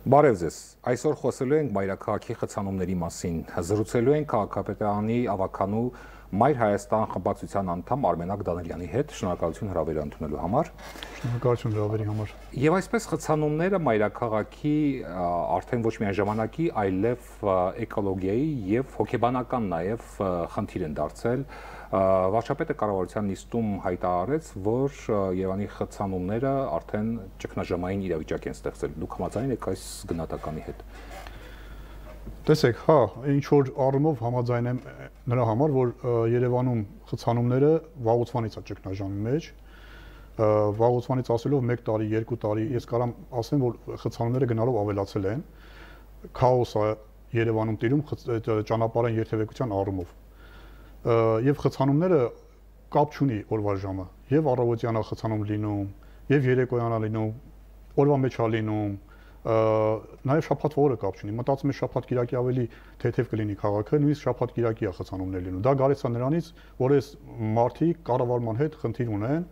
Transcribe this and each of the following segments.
Բարև ձեզ, այսօր խոսելու ենք մայրաքաղաքի խցանումների մասին, զրուցելու ենք քաղաքապետարանի ավականու Մայր Հայաստան խմբակցության անդամ Արմենակ Դանիելյանի հետ, շնորհակալություն հրավերը ընդունելու համար։ Շնորհակալություն հրավերի համար։ Եվ այսպես խցանումները մայրաքաղաքի արդեն ոչ միայն ժամանակի, այլև էկոլոգիայի եւ հոգեբանական նաեւ խնդիր են դարձել։ Վարչապետը կառավարության նիստում հայտարարեց, որ Երևանի խցանումները արդեն ճգնաժամային իրավիճակ են ստեղծել։ Դուք համաձայն եք այս գնահատականի հետ։ Տեսեք, հա, ինչ որ առումով համաձայն եմ նրա համար, որ Երևանում խցանումները վաղուց է ճգնաժամի մեջ։ Վաղուց ասելով 1 տարի, 2 տարի, ես կարամ ասեմ, որ խցանումները գնալով ավելացել են։ Քաոս է Երևանում տիրում ճանապարհային երթևեկության առումով։ Եվ խցանումները կապ չունի օրվա ժամը, եւ առավոտյան է խցանում լինում, եւ երեկոյան է լինում, օրվա մեջ է լինում, նաեւ շաբաթ օրը կապ չունի։ Մտածում եմ շաբաթ կիրակի ավելի թեթև կլինի քաղաքը, նույնիսկ շաբաթ կիրակի է խցանումներ լինում։ Դա գալիս է նրանից, որ այս մարդիկ կառավարման հետ խնդիր ունեն,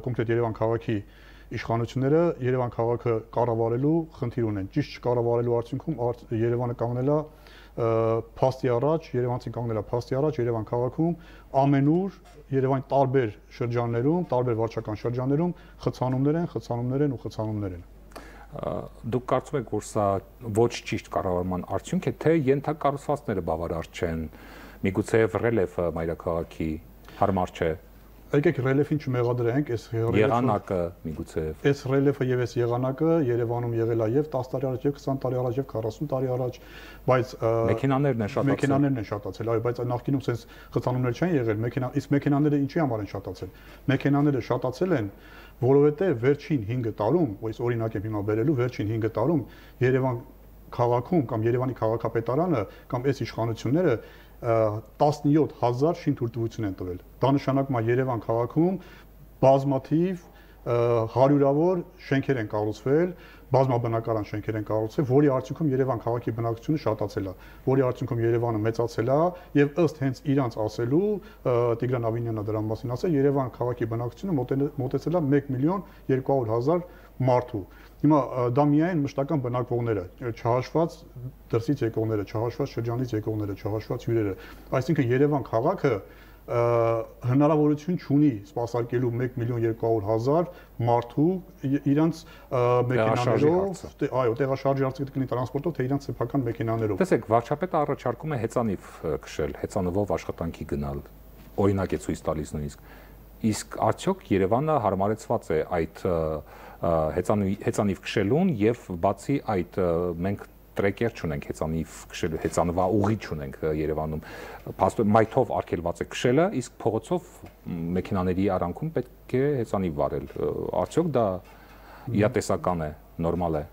կոնկրետ Երևան քաղաքի իշխանությունները Երևան քաղաքը կառավարելու խնդիր ունեն։ Ճիշտ չկառավարելու արդյունքում Երևանը կանգնել է փաստի առաջ, Երևանցին կանգնել է փաստի առաջ Երևան քաղաքում ամենուր Երևանի տարբեր շրջաններում, տարբեր վարչական շրջաններում խցանումներ են։ Դուք կարծում եք, որ սա ոչ ճիշտ կառավարման արդյունք է, թե ենթակառուցվածքները բավարար չեն, միգուցե ռելիեֆը մայրաքաղաքի հարմար չէ։ Եկեք ռելիեֆին չմեղադրենք, այս եղանակը միգուցե։ Այս ռելիեֆը եւ այս եղանակը Երևանում եղել է եւ 10 տարի առաջ, եւ 20 տարի առաջ, եւ 40 տարի առաջ, բայց մեքենաներն են շատացել, այո, բայց նախկինում sense խցանումներ չեն եղել, իսկ մեքենաները ինչի համար են շատացել։ Մեքենաները շատացել են, որովհետեւ վերջին 5 տարում, այս օրինակ եմ հիմա բերելու, վերջին 5 տարում Երևան քաղաքում կամ Երևանի քաղաքապետարանը կամ այս իշխանությունները 17000 շինթույլտվություն են տվել։ Դա նշանակում է Երևան քաղաքում բազմաթիվ հարյուրավոր շենքեր են կառուցվել, բազմաբնակարան շենքեր են կառուցվել, որի արդյունքում Երևան քաղաքի բնակչությունը շատացել է, որի արդյունքում Երևանը մեծացել է եւ ըստ հենց իրանց ասելու Տիգրան Ավինյանը դրա մասին ասել, Երևան քաղաքի բնակչությունը մոտեցել է 1.200.000 մարդու։ Հիմա դա միայն մշտական բնակվողները, չհաշված դրսից եկողները, չհաշված շրջանից եկողները, չհաշված հյուրերը։ Այսինքն Երևան քաղաքը հնարավորություն չունի սպասարկելու 1.200.000 մարդու իրանց մեքենաներով, այո, տեղաշարժի արդյունք կլինի տրանսպորտով, թե իրանց սեփական մեքենաներով։ Տեսեք, վարչապետը առաջարկում է հեծանիվ քշել, հեծանվով աշխատանքի գնալ, օրինակ է ցույց տալիս նույնիսկ։ Իսկ արդյոք Երևանը հարմարեցված է այդ հեծանիվ քշելուն եւ բացի այդ մենք տրեկեր չունենք հեծանիվ քշելու, հեծանվա ուղի չունենք Երևանում։ Մայթով արգելված է քշելը, իսկ փողոցով մեքենաների արանքում պետք է հեծանիվ վարել։ Արդյոք դա իրատեսական է, նորմալ է։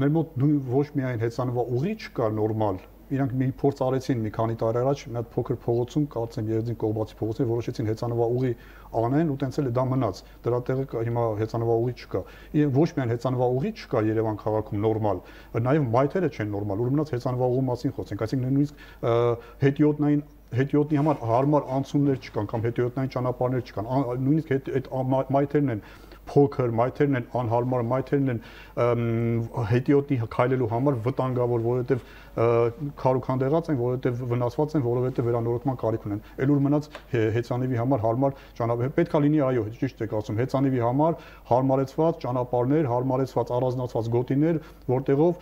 Մեր մոտ ոչ միայն հեծանվա ուղի չկա նորմալ, իրանք մի փորձ արեցին մի քանի տարի առաջ, մի հատ փոքր փողոցում, կարծեմ Երևանի Կողբացի փողոցում որոշեցին հեծանվա ուղի անեն ու տենց էլ դա մնաց։ Դրա տեղը հիմա հեծանվա ուղի չկա։ Ոչ միայն հեծանվա ուղի չկա Երևան քաղաքում նորմալ, նաև մայթերը չեն նորմալ, ու մնաց հեծանվա ուղու մասին խոսենք, այսինքն նույնիսկ հետիոտնի համար հարմար անցումներ չկան կամ հետիոտնային ճանապարհներ չկան, նույնիսկ այդ մայթերն են փոքր, մայթերն են անհարմար, մայթերն են հետիոտնի քայլելու համար վտանգավոր, որովհետև քարուքանդեղած են, որովհետև վնասված են, որովհետև վերանորոգման կարիք ունեն։ Էլ ուր մնաց հեծանիվի համար հարմար ճանապարհ, պետքա լինի, այո, ճիշտ եք ասում, հեծանիվի համար հարմարեցված ճանապարհներ, հարմարեցված առանձնացված գոտիներ, որտեղով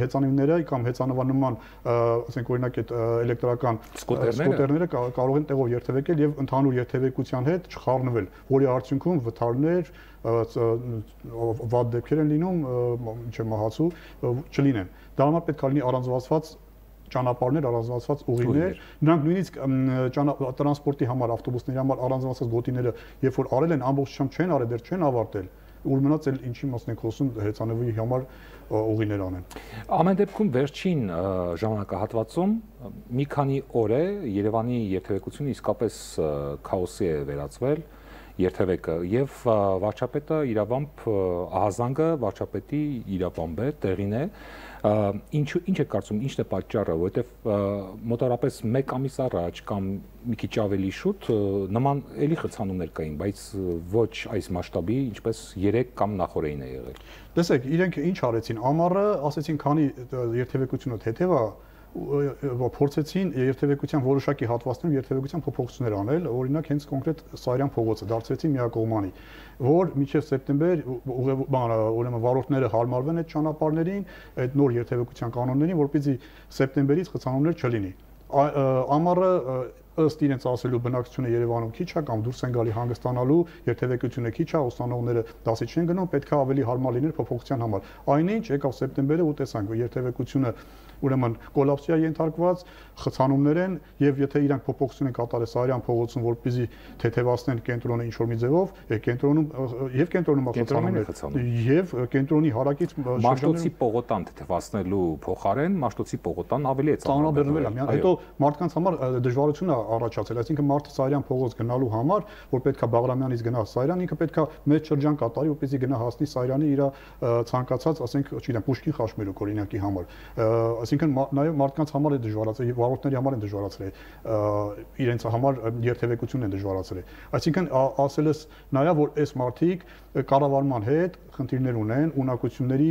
հեծանիվները կամ հեծանվանման, ասենք օրինակ այդ էլեկտրական սկուտերները կարող են տեղով երթևեկել եւ ընդհանուր երթևեկության հետ չխառնվել, որի արդյունքում վթարներ վատ դեպքեր են լինում, չէ մահացու չլինեն։ Դա համար պետք է լինի առանձնացված ճանապարհներ, առանձնացված ուղիներ, նրանք նույնիսկ տրանսպորտի համար, ավտոբուսների համար առանձնացված գոտիները, երբ որ արել են, ամբողջությամբ չեն արել, դեռ չեն ավարտել, ուր մնաց էլ ինչի մասն ենք խոսում հեծանվի համար ուղիներ անեն։ Ամեն դեպքում վերջին ժամանակահատվածում մի քանի օր է Երևանի երթևեկությունը իսկապես քաոսի է վերածվել երթևեկը եւ վարչապետը իրավամբ ահազանգը վարչապետի իրավամբ է, տեղին է Ինչ է կարծում, ինչն է պատճառը, որովհետև մոտավորապես 1 ամիս առաջ կամ մի քիչ ավելի շուտ նման էլի խցանումներ կային, բայց ոչ այս մասշտաբի, ինչպես 3 կամ նախորդին է եղել։ Տեսեք, իրենք ինչ արեցին, ամառը ասեցին, քանի երթևեկությունը թեթև է, փորձեցին երթևեկության որոշակի հատվածներում երթևեկության փոփոխություններ անել, օրինակ հենց կոնկրետ Սարյան փողոցը դարձրեցին միակողմանի, որ մինչև սեպտեմբեր ուրեմն վարորդները հարմարվեն այդ ճանապարհներին, այդ նոր երթևեկության կանոններին, որպեսզի սեպտեմբերից խցանումներ չլինի։ Ամառը ըստ իրենց ասելու բնակչությունը Երևանում քիչ է կամ դուրս են գալի հանգստանալու, երթևեկությունը քիչ է, ուսանողները դասի չեն գնում, պետք է ավելի հարմար լիներ փոփոխության համար։ Այնինչ եկավ սեպտեմբերը ու տեսանք, որ երթևեկությունը ուրեմն կոլապսի է ենթարկված, խցանումներ են, եւ եթե իրանք փոփոխություն են կատարել Սարյան փողոցում, որպեսզի թեթևացնեն կենտրոնը ինչ որ մի ձևով, կենտրոնում խցանումներ եւ կենտրոնի հարակից Մաշտոցի պողոտան թեթևացնելու փոխարեն Մաշտոցի պողոտան ավելի է ծանրաբեռնել է։ Հետո մարդկանց համար դժվարություն է առաջացել, այսինքն մարդը Սարյան փողոց գնալու համար, որ պետքա Բաղրամյանից գնա Սարյան, ինքը պետքա մեծ շրջան կատարի, որպեսզի գնա հասնի Սարյանի իր ցանկացած, ասենք, չգիտեմ, Պուշկին խաչմերուկ օրինակի համար։ Այսինքն նաև մարդկանց համար է դժվարացել եւ վարորդների համար են դժվարացել իրենց համար երթևեկությունն են դժվարացել։ Այսինքն ասելս նաեւ որ այս մարդիկ կառավարման հետ խնդիրներ ունեն, ունակությունների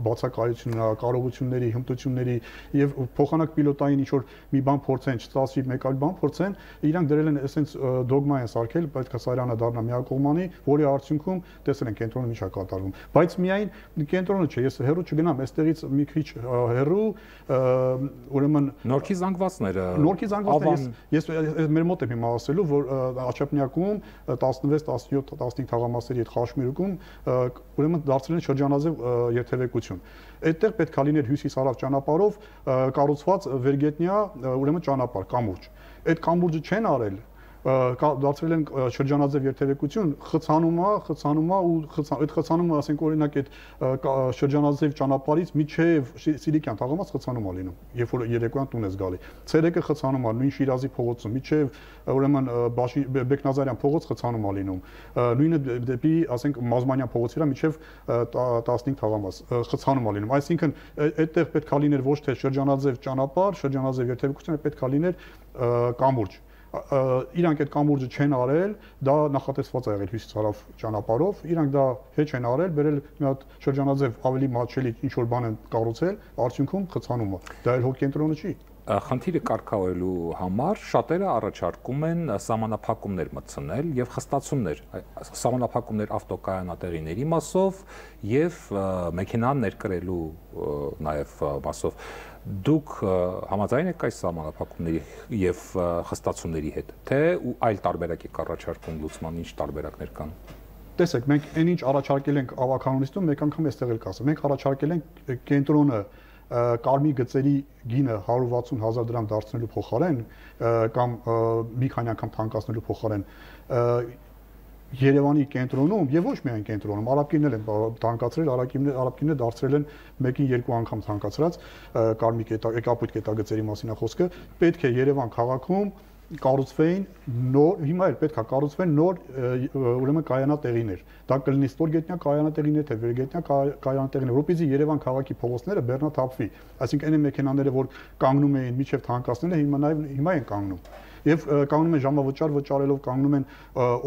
բացակայությունն, կարողությունների, հմտությունների եւ փոխանակ պիլոտային ինչ որ մի բան փորձեն, չստացվի մեկ այլ բան փորձեն, իրանք դրել են այսենց դոգմա են սարքել, պետք է Սարյանը դառնա միակողմանի, որի արդյունքում տեսել են կենտրոնը ինչ է կատարվում։ Բայց միայն կենտրոնը չէ, ես հեռու չգնամ, այստեղից մի քիչ հեռու ուրեմն Նորքի զանգվածները ես մեր մոտ եմ հիմա ասելու որ Աչափնյակում 16, 17, 15 թաղամասերի հետ Խաշմիրուկում ուրեմն դարձրել են շրջանաձև երթևեկություն։ Այդտեղ պետք է լիներ հյուսիս-հարավ ճանապարհով կառուցված վերգետնյա ուրեմն ճանապարհ կամուրջ։ Այդ կամուրջը չեն արել դարձրել են շրջանաձև երթևեկություն, խցանումը ու այդ խցանումը, ասենք օրինակ այդ շրջանաձև ճանապարհից միջև Սիլիկյան թաղամաս խցանում է լինում, երբ որ երեկոյան տուն ես գալի։ Ցերեկը խցանում է նույն Շիրազի փողոցում, միջև ուրեմն Բեկնազարյան փողոց խցանում է լինում։ Նույնը դեպի, ասենք, Մազմանյան փողոցի վրա միջև 15 թաղամաս խցանում է լինում։ Այսինքն այդտեղ պետք է լիներ ոչ թե շրջանաձև ճանապարհ, շրջանաձև երթևեկություն, պետք է լիներ կամուրջ։ Իրանք այդ կամուրջը չեն արել, դա նախատեսված է եղել հյուսիս-հարավ ճանապարհով, իրանք դա հետ չեն արել, բերել մի հատ շրջանաձև ավելի մատչելի ինչ որ բան են կառուցել, արդյունքում խցանումը։ Դա էլ հո կենտրոնը չի։ Խնդիրը կարգավորելու համար շատերը առաջարկում են սահմանափակումներ մտցնել եւ խստացումներ, սահմանափակումներ ավտոկայանատեղիների մասով եւ մեքենա ներկրելու նաեւ մասով։ Դուք համաձայն եք այս սահմանափակումների եւ խստացումների հետ, թե այլ տարբերակ եք առաջարկում լուծման, ինչ տարբերակներ կան։ Տեսեք, մենք այն ինչ առաջարկել ենք ավականոնիստում, մեկ անգամ էստեղ էլ կասեմ, մենք առաջարկել ենք կենտրոնը կարմիր գծերի գինը 160,000 դրամ դարձնելու փոխարեն կամ մի քանի անգամ թանկացնելու փոխարեն Երևանի կենտրոնում եւ ոչ միայն կենտրոնում, արաբկիններ են թանկացրել, արաբկինները դարձրել են մեկին երկու անգամ թանկացրած կարմիր կապույտ կետագծերի մասին է խոսքը, պետք է Երևան քաղաքում կառուցվեին նոր, հիմա էլ պետք է կառուցվեն նոր ուրեմն կայանատեղիներ։ Դա կլինի ստորգետնյա կայանատեղիներ, թե վերգետնյա կայանատեղիներ, որպեսզի Երևան քաղաքի փողոցները բեռնաթափվի։ Այսինքն այն մեքենաները, որ կանգնում էին միջև թանկացնելը, հիմա են կանգնում։ Եվ կանգնում են ժամավճար վճարելով, կանգնում են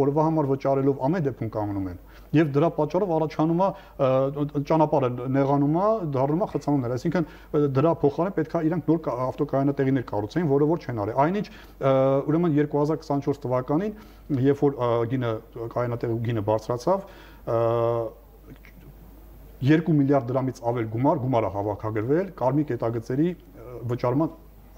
օրվա համար վճարելով, ամեն դեպքում կանգնում են։ Եվ դրա պատճառով առաջանում է ճանապարհը նեղանում է, դառնում է խցանումներ, այսինքն դրա փոխարեն պետք է իրանք նոր ավտոկայանատեղիներ կառուցեին, որը որ չեն արել։ Այնինչ ուրեմն 2024 թվականին, երբ որ կայանատեղի գինը բարձրացավ, 2 միլիարդ դրամից ավել գումար է հավաքագրվել կարմիր կետագծերի վճարման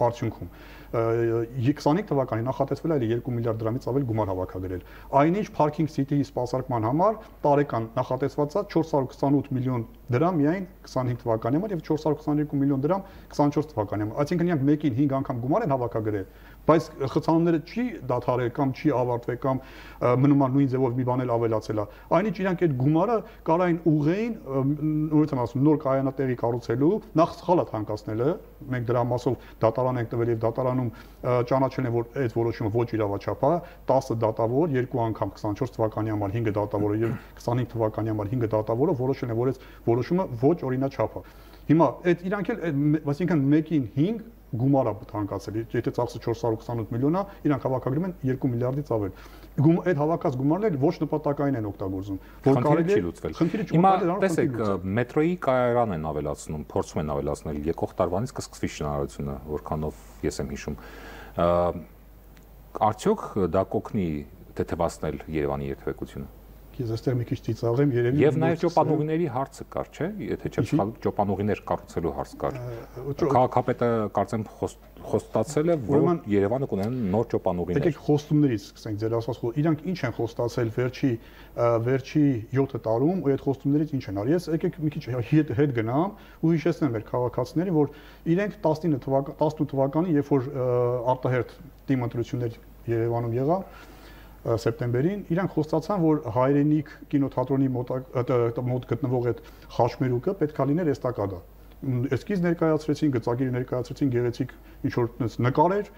արդյունքում 25 թվականին նախատեսվել է 2 միլիարդ դրամից ավել գումար հավաքագրել։ Այնինչ Parking City-ի սպասարկման համար տարեկան նախատեսված է 428 միլիոն դրամ միայն 25 թվականի համար եւ 422 միլիոն դրամ 24 թվականի համար։ Այսինքն իրանք մեկին 5 անգամ գումար են հավաքագրել, բայց խցանումները չի դադարել կամ չի ավարտվել կամ մնում է նույն ձևով մի բան էլ ավելացել է։ Այնինչ իրանք այդ գումարը կարային ուղղեին, նորից եմ ասում, նոր կայանատեղի կառուցելու, նախ սխալ է թանկացնելը, մենք դրա մասով դատարան ենք տվել եւ դատարանում ճանաչել են, որ այդ որոշումը ոչ իրավաչափ է, 10 դատավոր, 2 անգամ 24 թվականի համար 5 դատավորը եւ 25 թվականի համար 5 դատավորը որոշել են, որ այդ որոշումը ոչ օրինաչափ է։ Հիմա այդ իրանք էլ այսինքն 1-ին 5 գումար է թանկացել, եթե ծախսը 428 միլիոն է, իրանք հավաքագրում են 2 միլիարդից ավել։ Այդ հավաքած գումարները ոչ նպատակային են օգտագործում, որ կարելի է լուծվել։ Հիմա տեսեք, մետրոյի կայարան են ավելացնում, փորձում են ավելացնել, եկող տարվանից կսկսվի շինարարությունը, որքանով ես եմ հիշում։ Արդյոք դա կօգնի թեթևացնել Երևանի երթևեկությունը։ Ես այստեղ մի քիչ ծիծաղեմ, երևի Եվ նաև ճոպանուղիների հարցը կար, չէ՞, եթե չեմ սխալվում, ճոպանուղիներ կառուցելու հարց կար։ Քաղաքապետը կարծեմ խոստացել է, որ Երևանը կունենա նոր ճոպանուղիներ։ Եկեք խոստումներից սկսենք, ձեր ասած, իրանք ինչ են խոստացել վերջի 7 տարում, ու այդ խոստումներից ինչ են արել։ Ես եկեք մի քիչ հետ գնամ ու հիշեցնեմ մեր քաղաքացիներին, որ իրենք 18 թվականին, երբ որ արտահերթ թիմ ընտրություններ Երևանում եղավ, սեպտեմբերին իրանք խոստացան, որ հայրենիք կինոթատրոնի մոտ գտնվող այդ խաչմերուկը պետքա լիներ էստակադա։ Էսքիզ ներկայացրեցին, գծագիր ներկայացրեցին, գեղեցիկ ինչ որ նկարեր,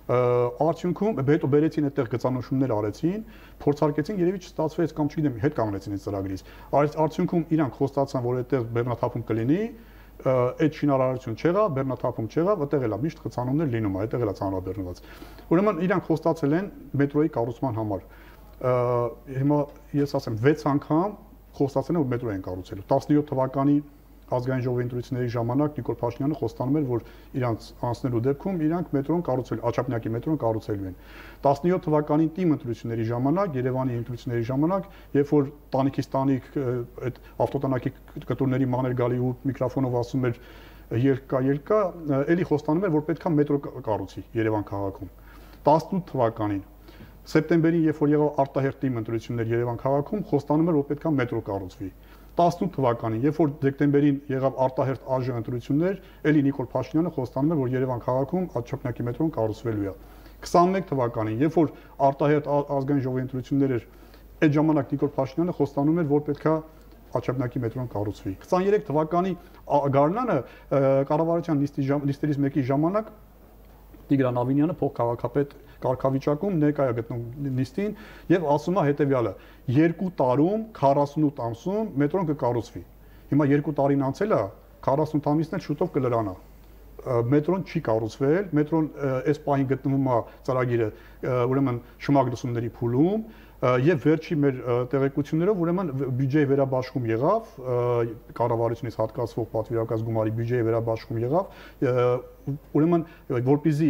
արդյունքում հետո բերեցին այդտեղ գծանշումներ արեցին, փորձարկեցին, երևի չստացվեց կամ չգիտեմ, հետ կանգնեցին այդ ծրագրից։ Արդյունքում իրանք խոստացան, որ այդտեղ բեռնաթափում կլինի, այդ շինարարություն չեղավ, բեռնաթափում չեղավ, այդտեղ էլա միշտ խցանումներ լինում, այդտեղ էլա ծանրաբեռնված։ Ուրեմն իրանք խոստացել են մետրոյի կառուցման համար։ Հիմա ես ասեմ 6 անգամ խոստացել են, որ մետրո են կառուցելու։ 17 թվականի ազգային ժողովի ընտրությունների ժամանակ Նիկոլ Փաշինյանը խոստանում էր, որ իրանց անցնելու դեպքում իրանք մետրոն կառուցել, Աչափնյակի մետրոն կառուցելու են։ 17 թվականին թիմ ընտրությունների ժամանակ, Երևանի ընտրությունների ժամանակ, երբ որ տանիքից տանիք այդ ավտոտնակի կտուրների մաներ գալի ու միկրոֆոնով ասում էր ելկա, էլի խոստանում էր, որ պետքա մետրո կառուցի Երևան քաղաքում։ 18 թվականին սեպտեմբերին, երբ որ եղավ արտահերթ թիմ ընտրություններ Երևան քաղաքում, խոստանում էր, որ պետքա մետրո կառուցվի։ 18 թվականին, երբ որ դեկտեմբերին եղավ արտահերթ ԱԺ ընտրություններ, էլի Նիկոլ Փաշինյանը խոստանում էր, որ Երևան քաղաքում Աչափնյակի մետրոն կառուցվելու է։ 21 թվականին, երբ որ արտահերթ ազգային ժողովի ընտրություններ էր, այդ ժամանակ Նիկոլ Փաշինյանը խոստանում էր, որ պետքա Աչափնյակի մետրոն կառուցվի։ 23 թվականի գարնանը կառավարության նիստերից մեկի ժամանակ Տիգրան Ավինյանը փոխքաղաքապետ կարգավիճակում ներկայ է գտնում նիստին եւ ասում է հետեւյալը. 2 տարում 48 ամսում մետրոն կկառուցվի։ Հիմա 2 տարին անցել է, 48 ամիսն էլ շուտով կլրանա։ Մետրոն չի կառուցվել, մետրոն այս պահին գտնվում է ծրագիրը ուրեմն շմագ լսումների փուլում եւ վերջի մեր տեղեկություններով ուրեմն բյուջեի վերաբաշխում եղավ, կառավարությունից հատկացվող պատվիրակված գումարի բյուջեի վերաբաշխում եղավ, ուրեմն որպեսզի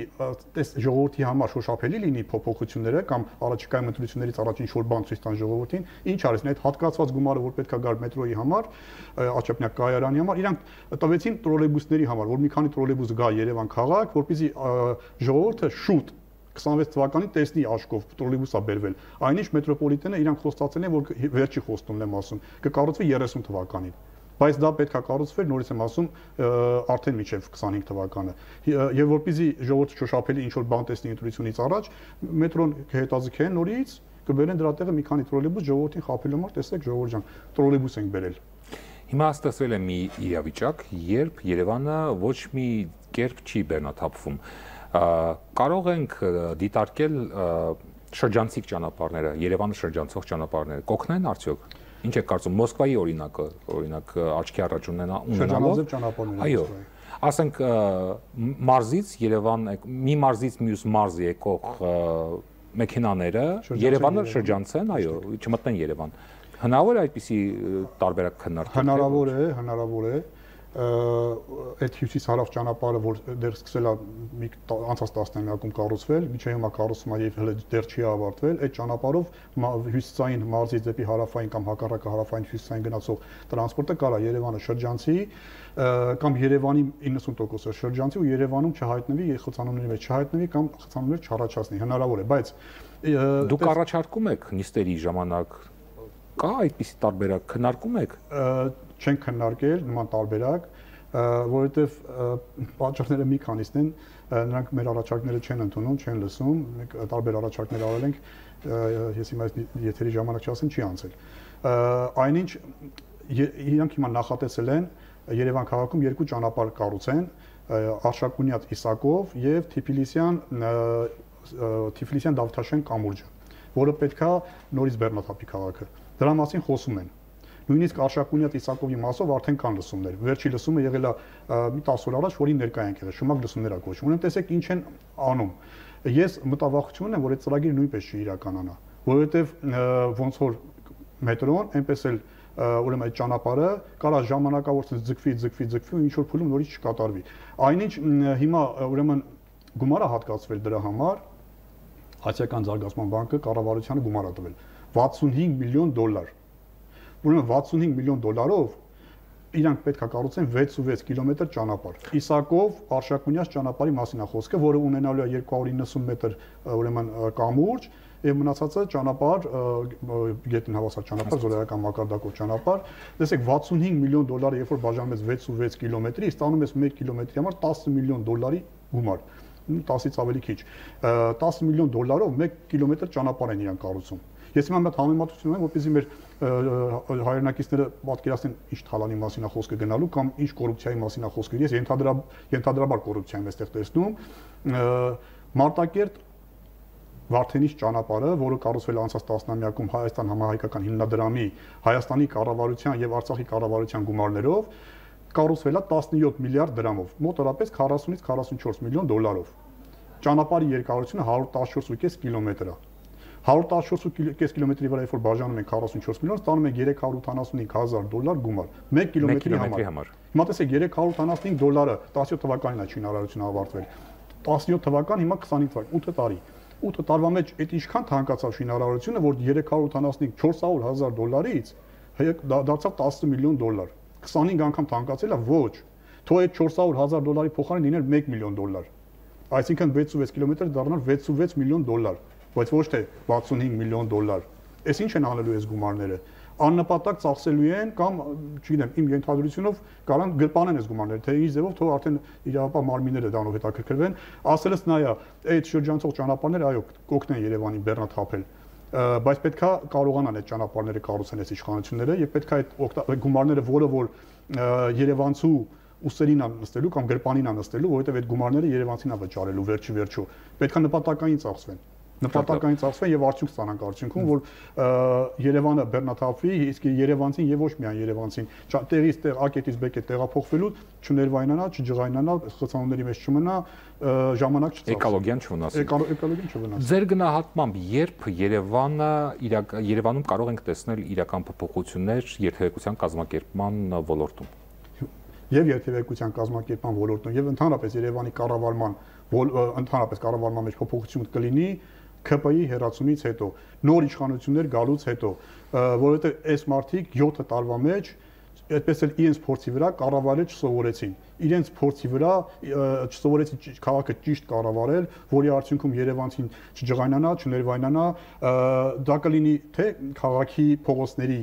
ժողովրդի համար շոշափելի լինի փոփոխությունները կամ առաջիկայում ընտրություններից առաջ ինչ որ բան ցույց տան ժողովրդին, ինչ արեցին այդ հատկացված գումարը, որ պետքա գար մետրոյի համար, Աչափնյակ կայարանի համար, իրանք տվեցին տրոլեյբուսների համար, որ մի քանի տրոլեյբուս գա Երևան քաղաք, որպեսզի ժողովուրդը շուտ 26 թվականին տեսնի աշկով տրոլեյբուսա բերվել։ Այնինչ մետրոպոլիտենը իրանք խոստացել են, որ վերջի խոստումն եմ ասում, կկառուցվի 30 թվականին։ Բայց դա պետքա կառուցվեր, նորից եմ ասում, արդեն մինչև 25 թվականը։ Եվ որպեսզի ժողովուրդը շոշափելի ինչ որ բան տեսնի ընտրությունից առաջ, մետրոն կհետաձգեն նորից, կբերեն դրա տեղը մի քանի տրոլեյբուս ժողովրդին խաբելու համար, տեսեք ժողովուրդ ջան, տրոլեյբուս ենք բերել։ Հիմա ստացվել է մի իրավիճակ, երբ Երևանը ոչ մի կերպ չի բեռնաթափվում։ Կարող ենք դիտարկել շրջանցիկ ճանապարհները, Երևանը շրջանցող ճանապարհները, կօգնեն արդյոք։ Ինչ եք կարծում Մոսկվայի օրինակ աչքի առաջ ունենալով ճանապարհները։ Այո, ասենք մարզից Երևան, մի մարզից մյուս մարզ եկող մեքենաները Երևանը շրջանցեն, այո, չմտնեն Երևան։ Հնարավոր է այդպիսի տարբերակ քննարկել։ Հնարավոր է։ Այդ հյուսիս-հարավ ճանապարհը, որ դեռ սկսել է անցած տասնամյակում կառուցվել, միջև հիմա կառուցվում է եւ հələ դեռ չի ավարտվել, այդ ճանապարհով հյուսիսային մարզից դեպի հարավային կամ հակառակը հարավային հյուսիսային գնացող տրանսպորտը կարա Երևանը շրջանցի կամ Երևանի 90%-ը շրջանցի ու Երևանում չհայտնվի, խցանումների մեջ չհայտնվի կամ խցանումներ չառաջացնի, հնարավոր է, բայց դուք առաջարկում եք նիստերի ժամանակ կա այդպիսի տարբերակ քննարկում եք։ Չենք քննարկել նման տարբերակ, որովհետև պատճառները մի քանիսն են, նրանք մեր առաջարկները չեն ընդունում, չեն լսում, մենք տարբեր առաջարկներ արել ենք, ես հիմա եթերի ժամանակ չասեմ, չի անցել։ Այնինչ իրանք հիմա նախատեսել են Երևան քաղաքում 2 ճանապարհ կառուցեն, Արշակունյաց Իսակով եւ Թիֆլիսյան Դավթաշեն կամուրջը, որը պետքա նորից բեռնաթափի քաղաքը։ Դրա մասին խոսում են։ Նույնիսկ Արշակունյաց Իսակովի մասով արդեն կան լսումներ։ Վերջի լսումը եղել է մի 10 օր առաջ, որին ներկայ ենք եղել, շմակ լսումներ ա կոչվում։ Ուրեմն տեսեք ինչ են անում։ Ես մտավախություն ունեմ, որ այդ ծրագիրը նույնպես չի իրականանա, որովհետև ոնց որ մետրոն, այնպես էլ ուրեմն այդ ճանապարհը կարա ժամանակավոր ձգվի ու ինչ որ փուլում նորից չկատարվի։ Այնինչ հիմա ուրեմն գումարը հատկացվել դրա համար Ասիական զարգացման բանկը կառավարությանը գումար ա տվել 65 միլիոն դոլար։ Ուրեմն 65 միլիոն դոլարով իրանք պետք է կառուցեն 6.6 կիլոմետր ճանապարհ։ Իսակով Արշակունյաց ճանապարհի մասին է խոսքը, որը ունենալու է 290 մետր ուրեմն կամուրջ եւ մնացածը ճանապարհ գետին հավասար ճանապարհ, զորայական մակարդակով ճանապարհ։ Տեսեք 65 միլիոն դոլարը երբ որ բաժանում ես 6.6 կիլոմետրի, ստանում ես 1 կիլոմետրի համար 10 միլիոն դոլարի գումար։ 10-ից ավելի քիչ։ 10 միլիոն դոլարով 1 կիլոմետր ճանապարհ են իրանք կառուցում։ Ես հիմա մեծ համեմատություն ունեմ, որպեսզի մեր հայրենակիցները պատկերացնեն ինչ թալանի մասին է խոսքը գնալու կամ ինչ կոռուպցիայի մասին է խոսքը։ Ես ենթադրաբար կոռուպցիա եմ այստեղ տեսնում։ Մարտակերտ Վարդենիչ ճանապարհը, որը կառուցվել է անցած տասնամյակում Հայաստան համահայկական հիմնադրամի, Հայաստանի կառավարության եւ Արցախի կառավարության գումարներով, կառուցվել է 17 միլիարդ դրամով, մոտավորապես 40-ից 44 միլիոն դոլարով։ Ճանապարհի երկարությունը 114.5 կիլոմետր է։ 114.5 կիլոմետրի վրա երբ որ բաժանում են 44 միլիոն, ստանում ենք 385,000 դոլար գումար 1 կիլոմետրի համար։ Հիմա տեսեք 385 դոլարը 17 թվականին է շինարարությունը ավարտվել։ 17 թվական, հիմա 25 թվական, 8 տարի։ 8 տարվա մեջ այդ ինչքան թանկացավ շինարարությունը, որ 385-400,000 դոլարից դարձավ 10 միլիոն դոլար։ 25 անգամ թանկացել է, ոչ։ Թող այդ 400,000 դոլարի փոխարեն լիներ 1 միլիոն դոլար։ Այսինքն 6.6 կիլոմետր դառնալ 6.6 միլիոն դոլար, բայց ոչ թե 65 միլիոն դոլար։ Այս ինչ են անելու այս գումարները։ Աննպատակ ծախսելու են կամ, չգիտեմ, իմ ենթադրությունով կարան գրպանեն այս գումարները, թե ինչ ձևով թող արդեն իրավապահ մարմինները դրանով հետաքրքրվեն։ Ասելս նա է, այդ շրջանցող ճանապարհները այո կօգնեն Երևանին բեռնաթափել, բայց պետքա կարողանան այդ ճանապարհները կառուցեն այս իշխանությունները եւ պետքա այդ գումարները, որը որ Երևանցու ուսերին է նստելու կամ գրպանին է նստելու, որովհետեւ այդ գումարները Երևանցին է վճարելու վերջի, պետքա նպատակային ծախսվեն։ Նպատակային ծախսվեն եւ արդյունք ստանանք արդյունքում, որ Երևանը բեռնաթափվի, իսկ Երևանցին եւ ոչ միայն Երևանցին տեղից տեղ ակետից բեկե տեղափոխվելու, չներվայնանա, չջղայնանա, խցանումների մեջ չմնա, ժամանակ չծախսի։ Էկոլոգիան չվնասի։ Էկոլոգիան չվնասի։ Ձեր գնահատմամբ երբ Երևանում կարող ենք տեսնել իրական փոփոխություններ երթևեկության կազմակերպման ոլորտում։ Եվ երթևեկության կազմակերպման ոլորտում եւ ընդհանրապես Երևանի կառավարման մեջ փոփոխություն կլինի ՔՊ-ի հերացումից հետո, նոր իշխանություններ գալուց հետո, որովհետեւ այս մարդիկ 7 տարվա մեջ այդպես էլ իրենց փորձի վրա կառավարել չսովորեցին։ Իրենց փորձի վրա չսովորեցին քաղաքը ճիշտ կառավարել, որի արդյունքում Երևանցին չջղայնանա, չներվայնանա, դա կլինի թե քաղաքի փողոցների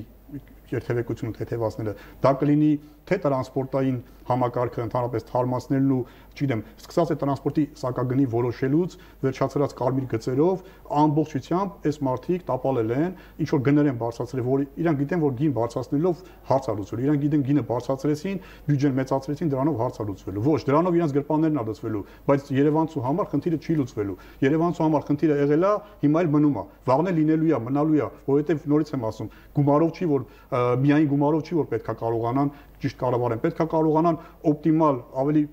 երթևեկությունը թեթևացնելը, դա կլինի թե տրանսպորտային համակարգը ընդհանրապես թարմացնելն ու, չգիտեմ, սկսած է տրանսպորտի սակագնի որոշելուց, վերջացրած կարմիր գծերով, ամբողջությամբ այս մարդիկ տապալել են, ինչ որ գներ են բարձրացրել, որ իրանք գիտեն, որ գին բարձրացնելով հարց ա լուծվելու, իրանք գիտեն գինը բարձրացրեցին, բյուջեն մեծացրեցին, դրանով հարց ա լուծվելու։ Ոչ, դրանով իրանք գրպաններն ա լուծվելու, բայց Երևանցու համար խնդիրը չի լուծվելու։ Երևանցու համար խնդիրը եղել է, հիմա էլ մնում է, վաղն էլ լինելու է, մնալու է, որովհետև նորից եմ ասում, գումարով չի, որ միայն գումարով չի, որ պետքա կարողանան ճիշտ կառավարեն, պետքա կարողանան օպտիմալ, ավելի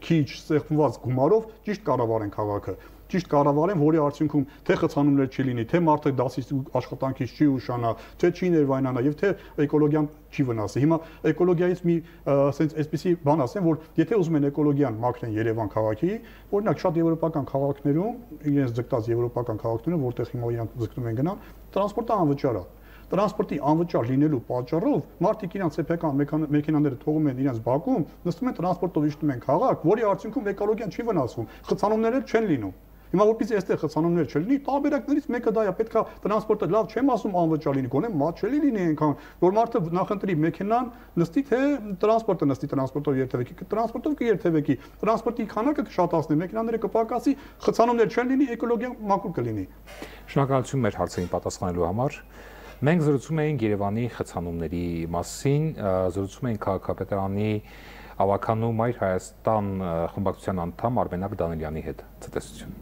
քիչ սեղմված գումարով ճիշտ կառավարեն քաղաքը, ճիշտ կառավարեն, որի արդյունքում թե խցանումներ չի լինի, թե մարդը դասից աշխատանքից չի ուշանա, թե չի ներվայնանա եւ թե էկոլոգիան չի վնասի։ Հիմա էկոլոգիայից մի ասենց այսպեսի բան ասեմ, որ եթե ուզում են էկոլոգիան մաքրեն Երևան քաղաքի, օրինակ շատ եվրոպական քաղաքներում, իրենց ձգտած եվրոպական քաղաքներում, որտեղ հիմա իրանք ձգտում են գնալ, տրանսպորտը անվճար է։ Տրանսպորտի անվճար լինելու պատճառով մարդիկ իրանց սեփական մեքենաները թողում են իրանց բակում, նստում են տրանսպորտով իջնում են քաղաք, որի արդյունքում էկոլոգիան չի վնասվում, խցանումներ չեն լինում։ Հիմա որպեսզի այստեղ խցանումներ չլինի, տարբերակներից մեկը դա է, պետքա տրանսպորտը լավ չեմ ասում անվճար լինի, գոնե մատչելի լինի այնքան, որ մարդը նախընտրի մեքենան նստի, թե տրանսպորտը նստի, տրանսպորտով երթևեկի, տրանսպորտով կերթևեկի, տրանսպորտի քանակը կշատացնի, մեքենաները կպակասի, խցանումներ չեն լինի, էկոլոգիան մաքուր կլինի։ Շնորհակալություն մեր հարցերին պատասխանելու համար։ Մենք զրուցում էինք Երևանի խցանումների մասին, զրուցում էինք քաղաքապետարանի ավականու Մայր Հայաստան խմբակցության անդամ Արմենակ Դանիելյանի հետ։ Ցտեսություն։